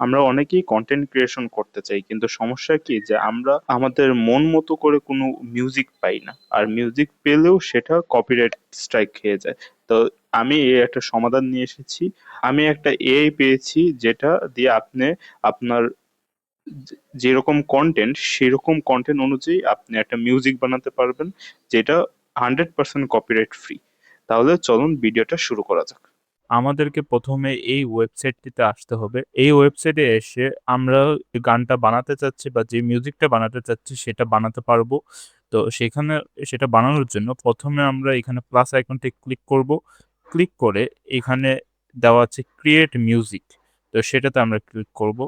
আমরা অনেকেই content creation করতে চাই, কিন্তু সমস্যা কি যে আমরা আমাদের মন মতো করে কোনো মিউজিক পাই না, আর মিউজিক পেলেও সেটা কপিরাইট স্ট্রাইক খেয়ে যায়। তো আমি এই একটা সমাধান নিয়ে এসেছি। আমি একটা এআই পেয়েছি যেটা দিয়ে আপনি আপনার যেরকম কন্টেন্ট সেরকম কন্টেন্ট অনুযায়ী আপনি একটা মিউজিক বানাতে পারবেন, যেটা 100% কপিরাইট ফ্রি। তাহলে চলুন ভিডিওটা শুরু করা যাক। আমাদেরকে প্রথমে এই ওয়েবসাইটটিতে আসতে হবে। এই ওয়েবসাইটে এসে আমরা যে গানটা বানাতে চাচ্ছি বা যে মিউজিকটা বানাতে চাচ্ছি সেটা বানাতে পারবো। তো সেখানে সেটা বানানোর জন্য প্রথমে আমরা এখানে প্লাস আইকনটি ক্লিক করব। ক্লিক করে এখানে দেওয়া আছে ক্রিয়েট মিউজিক। তো সেটাতে আমরা ক্লিক করব।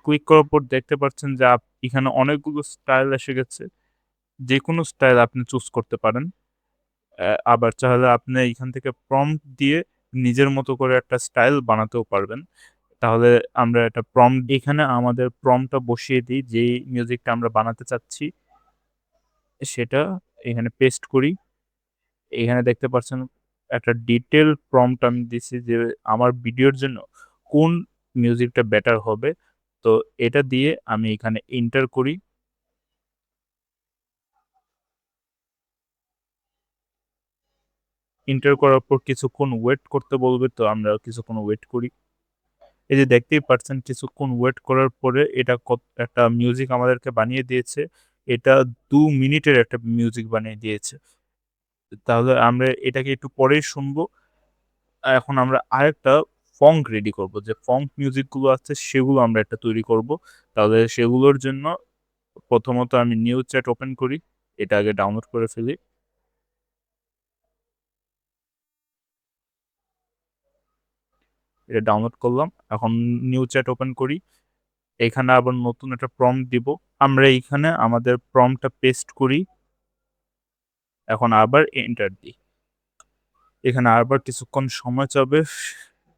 ক্লিক করার পর দেখতে পাচ্ছেন যে এখানে অনেকগুলো স্টাইল এসে গেছে। যেকোনো স্টাইল আপনি চুজ করতে পারেন। আবার চাইলে আপনি এখান থেকে প্রম্পট দিয়ে নিজের মতো করে একটা স্টাইল বানাতেও পারবেন। তাহলে আমরা একটা প্রম্পট এখানে আমাদের প্রম্পটটা বসিয়ে দিই, যেই মিউজিকটা আমরা বানাতে চাচ্ছি সেটা এখানে পেস্ট করি। এখানে দেখতে পাচ্ছেন একটা ডিটেইল প্রম্পট আমি দিছি যে আমার ভিডিওর জন্য কোন মিউজিকটা বেটার হবে। তো এটা দিয়ে আমি এখানে এন্টার করি। এন্টার করার পর কিছুক্ষণ ওয়েট করতে বলবে, তো আমরা কিছুক্ষণ ওয়েট করি। এই যে দেখতেই পাচ্ছেন কিছুক্ষণ ওয়েট করার পরে এটা একটা মিউজিক আমাদেরকে বানিয়ে দিয়েছে। এটা ২ মিনিটের একটা মিউজিক বানিয়ে দিয়েছে। তাহলে আমরা এটাকে একটু পরেই শুনবো। এখন আমরা আরেকটা ফঙ্ক রেডি করব। যে ফঙ্ক মিউজিক গুলো আছে সেগুলো আমরা একটা তৈরি করব। তাহলে সেগুলোর জন্য প্রথমত আমি নিউ চ্যাট ওপেন করি। এটা আগে ডাউনলোড করে ফেলি। এটা ডাউনলোড করলাম। এখন নিউ চ্যাট ওপেন করি। এখানে আবার নতুন একটা প্রম্পট দিব। আমরা এইখানে আমাদের প্রম্পটটা পেস্ট করি। এখন আবার এন্টার দিই। এখানে আবার কিছুক্ষণ সময় চাবে।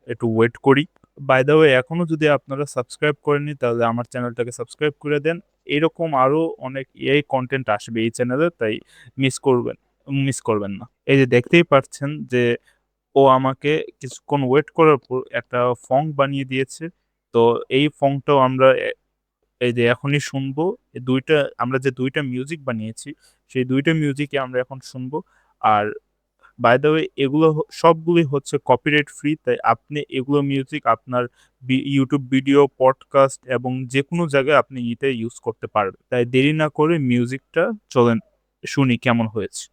একটু ওয়েট করি। বাই দ্য ওয়ে, এখনো যদি আপনারা সাবস্ক্রাইব করেননি তাহলে আমার চ্যানেলটাকে সাবস্ক্রাইব করে দেন। এরকম আরো অনেক এআই কনটেন্ট আসবে এই চ্যানেলে, তাই মিস করবেন মিস করবেন না। এই যে দেখতেই পাচ্ছেন যে ও আমাকে কিছুক্ষণ ওয়েট করার পর একটা ফঙ্ক বানিয়ে দিয়েছে। তো এই ফঙ্কটাও আমরা এই যে এখনই শুনবো। আমরা যে ২ টা মিউজিক বানিয়েছি, সেই ২ টা মিউজিকই আমরা এখন শুনবো। আর বাই দ্য ওয়ে, এগুলো সবগুলোই হচ্ছে কপিরাইট ফ্রি, তাই আপনি এগুলো মিউজিক আপনার YouTube ভিডিও, পডকাস্ট এবং যেকোনো জায়গায় আপনি এটা ইউজ করতে পারবেন। তাই দেরি না করে মিউজিকটা চলেন শুনি কেমন হয়েছে।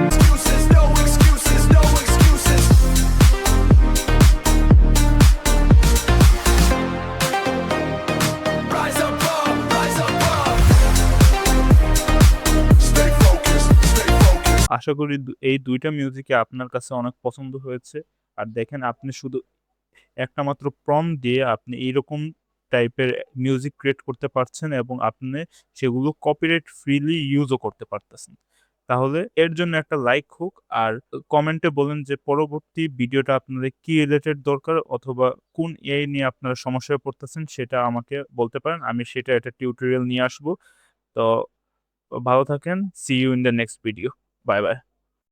Excuses, no excuses, no excuses. Rise above, rise above. Stay focused, stay focused. আশা করি এই ২ টা মিউজিকই আপনার কাছে অনেক পছন্দ হয়েছে। আর দেখেন আপনি শুধু একটা মাত্র প্রম্পট দিয়ে আপনি এইরকম টাইপের মিউজিক ক্রিয়েট করতে পারছেন এবং আপনি সেগুলো কপিরাইট ফ্রিলি ইউজও করতে পারতেছেন। তাহলে এর জন্য একটা লাইক হোক, আর কমেন্টে বলেন যে পরবর্তী ভিডিওটা আপনাদের কি রিলেটেড দরকার, অথবা কোন এআই নিয়ে আপনারা সমস্যায় পড়তেছেন সেটা আমাকে বলতে পারেন। আমি সেটা একটা টিউটোরিয়াল নিয়ে আসবো। তো ভালো থাকেন। See you in the next video. Bye, by.